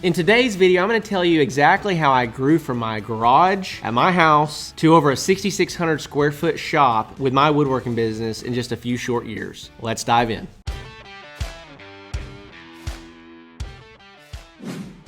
In today's video, I'm going to tell you exactly how I grew from my garage at my house to over a 6,600 square foot shop with my woodworking business in just a few short years. Let's dive in.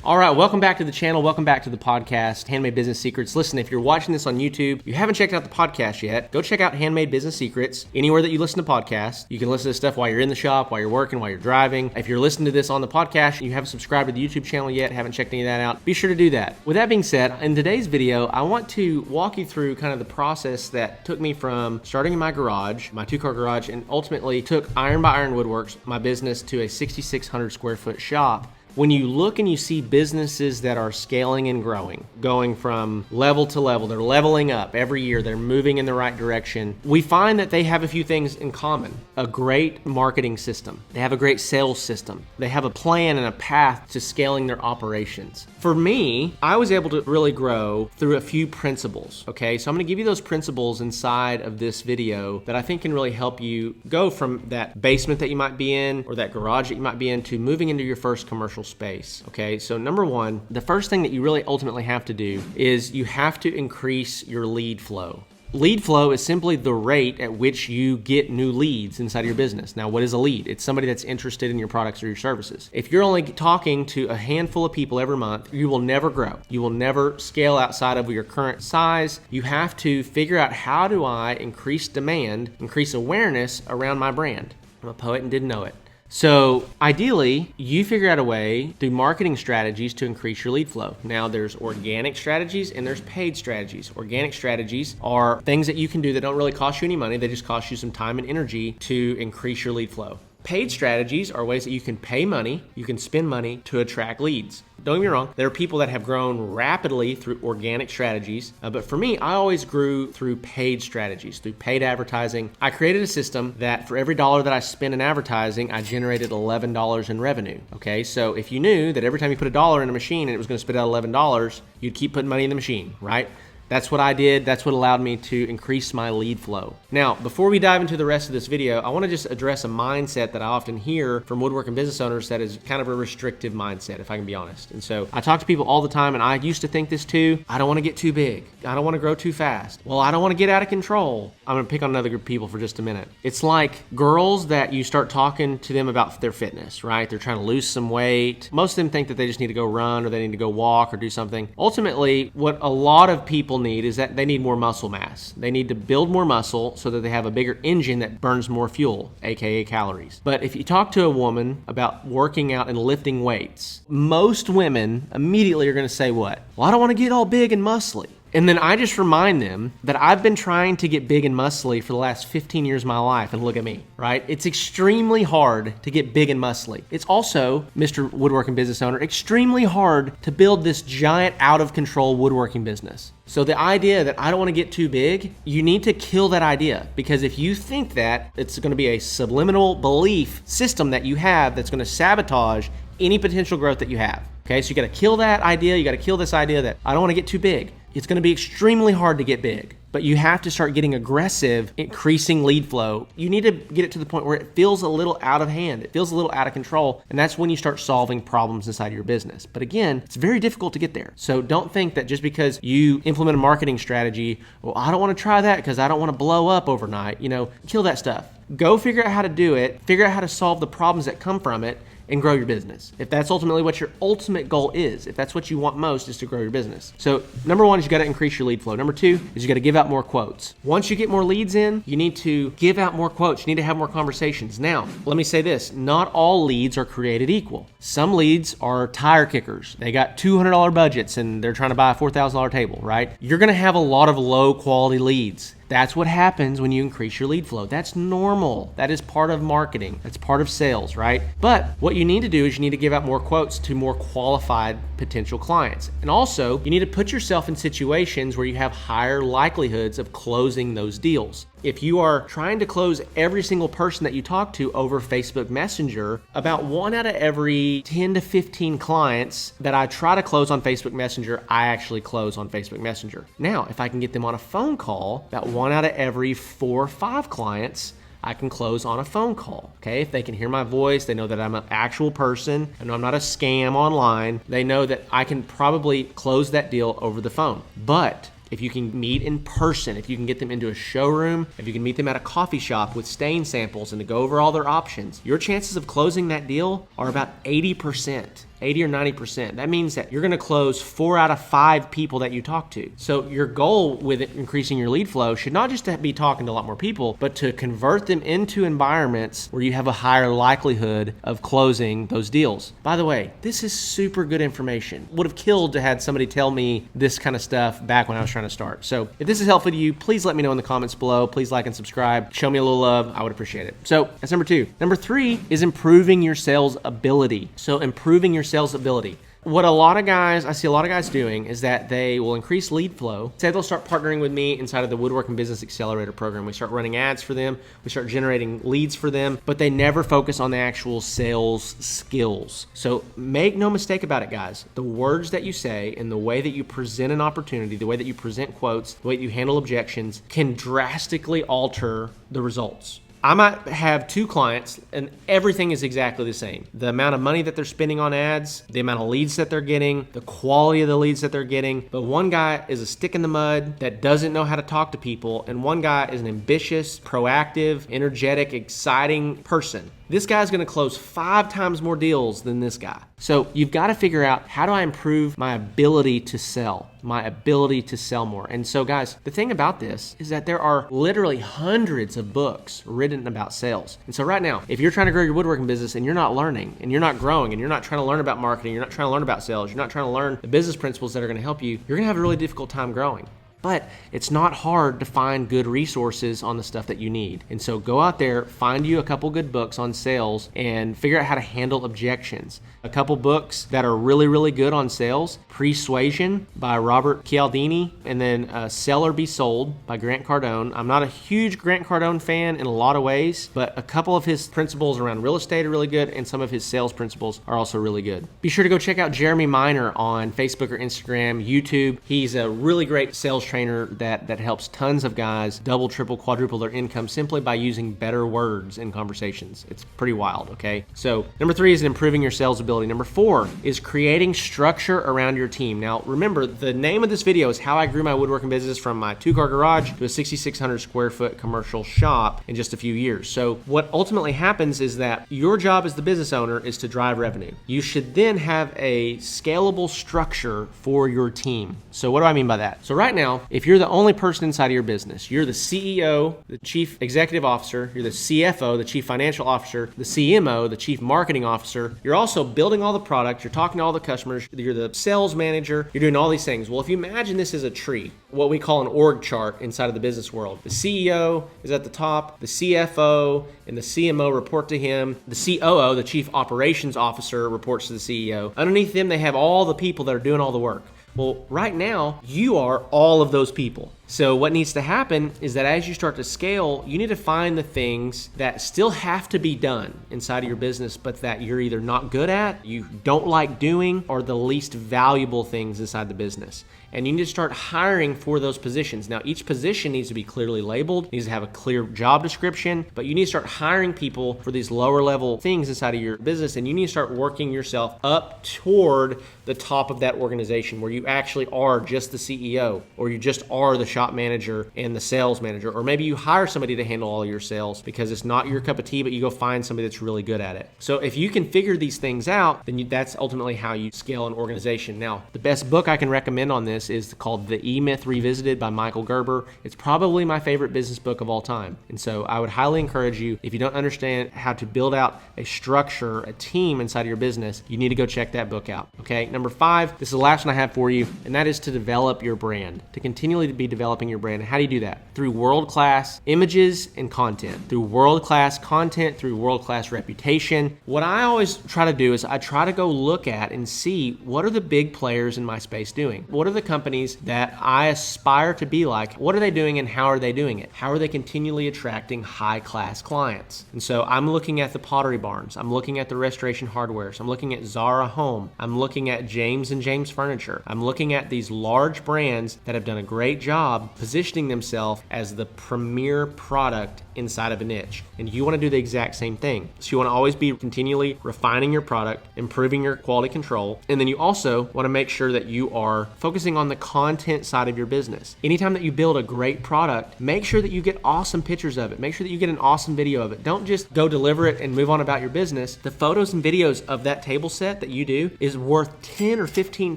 All right, welcome back to the channel. Welcome back to the podcast, Handmade Business Secrets. Listen, if you're watching this on YouTube, you haven't checked out the podcast yet, go check out Handmade Business Secrets. Anywhere that you listen to podcasts, you can listen to stuff while you're in the shop, while you're working, while you're driving. If you're listening to this on the podcast and you haven't subscribed to the YouTube channel yet, haven't checked any of that out, be sure to do that. With that being said, in today's video, I want to walk you through kind of the process that took me from starting in my garage, my two-car garage, and ultimately took Iron by Iron Woodworks, my business, to a 6,600 square foot shop. When you look and you see businesses that are scaling and growing, going from level to level, they're leveling up every year, they're moving in the right direction, we find that they have a few things in common. A great marketing system. They have a great sales system. They have a plan and a path to scaling their operations. For me, I was able to really grow through a few principles, okay? So I'm gonna give you those principles inside of this video that I think can really help you go from that basement that you might be in or that garage that you might be in to moving into your first commercial space. Okay, so number one, the first thing that you really ultimately have to do is you have to increase your lead flow. Lead flow is simply the rate at which you get new leads inside of your business. Now, what is a lead? It's somebody that's interested in your products or your services. If you're only talking to a handful of people every month, you will never grow. You will never scale outside of your current size. You have to figure out, how do I increase demand, increase awareness around my brand? I'm a poet and didn't know it. So ideally, you figure out a way through marketing strategies to increase your lead flow. Now, there's organic strategies and there's paid strategies. Organic strategies are things that you can do that don't really cost you any money. They just cost you some time and energy to increase your lead flow. Paid strategies are ways that you can pay money, you can spend money to attract leads. Don't get me wrong, there are people that have grown rapidly through organic strategies, but for me, I always grew through paid strategies, through paid advertising. I created a system that for every dollar that I spent in advertising, I generated $11 in revenue, okay? So if you knew that every time you put a dollar in a machine and it was gonna spit out $11, you'd keep putting money in the machine, right? That's what I did. That's what allowed me to increase my lead flow. Now, before we dive into the rest of this video, I want to just address a mindset that I often hear from woodworking business owners that is kind of a restrictive mindset, if I can be honest. And so I talk to people all the time, and I used to think this too. I don't want to get too big. I don't want to grow too fast. Well, I don't want to get out of control. I'm going to pick on another group of people for just a minute. It's like girls that you start talking to them about their fitness, right? They're trying to lose some weight. Most of them think that they just need to go run or they need to go walk or do something. Ultimately, what a lot of people need is that they need more muscle mass. They need to build more muscle so that they have a bigger engine that burns more fuel, aka calories. But if you talk to a woman about working out and lifting weights, most women immediately are going to say what? Well, I don't want to get all big and muscly. And then I just remind them that I've been trying to get big and muscly for the last 15 years of my life, and look at me, right? It's extremely hard to get big and muscly. It's also, Mr. Woodworking business owner, extremely hard to build this giant out of control woodworking business. So the idea that I don't want to get too big, you need to kill that idea, because if you think that, it's going to be a subliminal belief system that you have that's going to sabotage any potential growth that you have. Okay, so you got to kill that idea. You got to kill this idea that I don't want to get too big. It's going to be extremely hard to get big, but you have to start getting aggressive, increasing lead flow. You need to get it to the point where it feels a little out of hand. It feels a little out of control, and that's when you start solving problems inside your business. But again, it's very difficult to get there. So don't think that just because you implement a marketing strategy, well, I don't want to try that because I don't want to blow up overnight. Kill that stuff. Go figure out how to do it, figure out how to solve the problems that come from it, and grow your business. If that's ultimately what your ultimate goal is, if that's what you want most, is to grow your business. So number one is you got to increase your lead flow. Number two is you got to give out more quotes. Once you get more leads in, you need to give out more quotes. You need to have more conversations. Now, let me say this, not all leads are created equal. Some leads are tire kickers. They got $200 budgets and they're trying to buy a $4,000 table, right? You're gonna have a lot of low quality leads. That's what happens when you increase your lead flow. That's normal. That is part of marketing. That's part of sales, right? But what you need to do is you need to give out more quotes to more qualified potential clients. And also, you need to put yourself in situations where you have higher likelihoods of closing those deals. If you are trying to close every single person that you talk to over Facebook Messenger, about 1 out of every 10 to 15 clients that I try to close on Facebook Messenger, I actually close on Facebook Messenger. Now, if I can get them on a phone call, about 1 out of every 4 or 5 clients, I can close on a phone call. Okay, if they can hear my voice, they know that I'm an actual person, I know I'm not a scam online, they know that I can probably close that deal over the phone. But if you can meet in person, if you can get them into a showroom, if you can meet them at a coffee shop with stain samples and to go over all their options, your chances of closing that deal are about 80%. 80 or 90%. That means that you're going to close 4 out of 5 people that you talk to. So your goal with increasing your lead flow should not just be talking to a lot more people, but to convert them into environments where you have a higher likelihood of closing those deals. By the way, this is super good information. Would have killed to had somebody tell me this kind of stuff back when I was trying to start. So if this is helpful to you, please let me know in the comments below. Please like and subscribe. Show me a little love. I would appreciate it. So that's number 2. Number 3 is improving your sales ability. So improving your sales ability. What I see a lot of guys doing is that they will increase lead flow. Say they'll start partnering with me inside of the Woodworking Business Accelerator program. We start running ads for them. We start generating leads for them, but they never focus on the actual sales skills. So make no mistake about it, guys. The words that you say and the way that you present an opportunity, the way that you present quotes, the way that you handle objections can drastically alter the results. I might have 2 clients and everything is exactly the same. The amount of money that they're spending on ads, the amount of leads that they're getting, the quality of the leads that they're getting. But one guy is a stick in the mud that doesn't know how to talk to people, and one guy is an ambitious, proactive, energetic, exciting person. This guy's gonna close 5 times more deals than this guy. So you've got to figure out, how do I improve my ability to sell? My ability to sell more. And so guys, the thing about this is that there are literally hundreds of books written about sales. And so right now, if you're trying to grow your woodworking business and you're not learning and you're not growing and you're not trying to learn about marketing, you're not trying to learn about sales, you're not trying to learn the business principles that are gonna help you, you're gonna have a really difficult time growing. But it's not hard to find good resources on the stuff that you need. And so go out there, find you a couple good books on sales and figure out how to handle objections. A couple books that are really, really good on sales: Persuasion by Robert Cialdini, and then Sell or Be Sold by Grant Cardone. I'm not a huge Grant Cardone fan in a lot of ways, but a couple of his principles around real estate are really good, and some of his sales principles are also really good. Be sure to go check out Jeremy Miner on Facebook or Instagram, YouTube. He's a really great sales trainer that helps tons of guys double, triple, quadruple their income simply by using better words in conversations. It's pretty wild, okay? So number 3 is improving your sales ability. Number 4 is creating structure around your team. Now remember, the name of this video is how I grew my woodworking business from my 2-car garage to a 6,600 square foot commercial shop in just a few years. So what ultimately happens is that your job as the business owner is to drive revenue. You should then have a scalable structure for your team. So what do I mean by that? So right now, if you're the only person inside of your business, you're the CEO, the Chief Executive Officer, you're the CFO, the Chief Financial Officer, the CMO, the Chief Marketing Officer, you're also building all the product, you're talking to all the customers, you're the sales manager, you're doing all these things. Well, if you imagine this as a tree, what we call an org chart inside of the business world, the CEO is at the top, the CFO and the CMO report to him, the COO, the Chief Operations Officer, reports to the CEO. Underneath them, they have all the people that are doing all the work. Well, right now, you are all of those people. So what needs to happen is that as you start to scale, you need to find the things that still have to be done inside of your business, but that you're either not good at, you don't like doing, or the least valuable things inside the business. And you need to start hiring for those positions. Now, each position needs to be clearly labeled, needs to have a clear job description, but you need to start hiring people for these lower level things inside of your business, and you need to start working yourself up toward the top of that organization where you actually are just the CEO, or you just are the shop manager and the sales manager, or maybe you hire somebody to handle all your sales because it's not your cup of tea, but you go find somebody that's really good at it. So if you can figure these things out, then that's ultimately how you scale an organization. Now, the best book I can recommend on this is called The E-Myth Revisited by Michael Gerber. It's probably my favorite business book of all time. And so I would highly encourage you, if you don't understand how to build out a structure, a team inside of your business, you need to go check that book out. Okay, number 5, this is the last one I have for you, and that is to develop your brand, to continually be developing your brand. And how do you do that? Through world-class images and content, through world-class content, through world-class reputation. What I always try to do is I try to go look at and see, what are the big players in my space doing? What are the companies that I aspire to be like? What are they doing and how are they doing it? How are they continually attracting high-class clients? And so I'm looking at the Pottery Barns. I'm looking at the Restoration Hardwares. I'm looking at Zara Home. I'm looking at James and James Furniture. I'm looking at these large brands that have done a great job job positioning themselves as the premier product inside of a niche. And you want to do the exact same thing. So you want to always be continually refining your product, improving your quality control, and then you also want to make sure that you are focusing on the content side of your business. Anytime that you build a great product, make sure that you get awesome pictures of it. Make sure that you get an awesome video of it. Don't just go deliver it and move on about your business. The photos and videos of that table set that you do is worth 10 or 15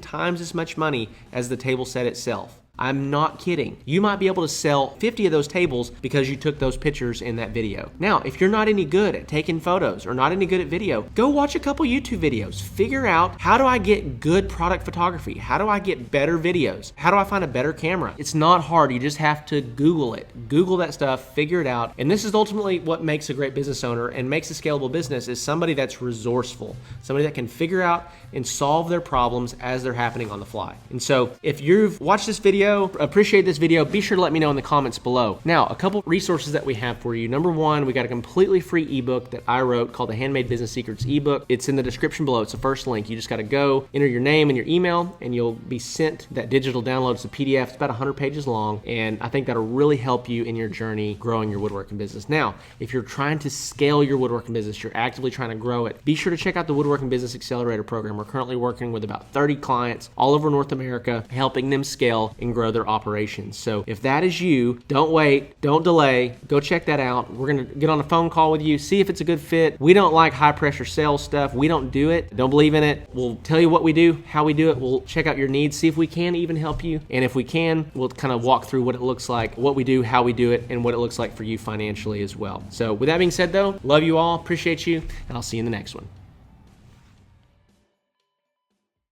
times as much money as the table set itself. I'm not kidding. You might be able to sell 50 of those tables because you took those pictures in that video. Now, if you're not any good at taking photos or not any good at video, go watch a couple YouTube videos. Figure out, how do I get good product photography? How do I get better videos? How do I find a better camera? It's not hard. You just have to Google it. Google that stuff, figure it out. And this is ultimately what makes a great business owner and makes a scalable business, is somebody that's resourceful, somebody that can figure out and solve their problems as they're happening on the fly. And so if you've watched this video, appreciate this video, be sure to let me know in the comments below. Now, a couple resources that we have for you. Number one, we got a completely free ebook that I wrote called the Handmade Business Secrets ebook. It's in the description below. It's the first link. You just got to go, enter your name and your email, and you'll be sent that digital download. It's a PDF. It's about 100 pages long, and I think that'll really help you in your journey growing your woodworking business. Now, if you're trying to scale your woodworking business, you're actively trying to grow it, be sure to check out the Woodworking Business Accelerator program. We're currently working with about 30 clients all over North America, helping them scale and grow their operations. So if that is you, don't wait, don't delay, go check that out. We're going to get on a phone call with you, see if it's a good fit. We don't like high pressure sales stuff. We don't do it. Don't believe in it. We'll tell you what we do, how we do it. We'll check out your needs, see if we can even help you. And if we can, we'll kind of walk through what it looks like, what we do, how we do it, and what it looks like for you financially as well. So with that being said though, love you all, appreciate you, and I'll see you in the next one.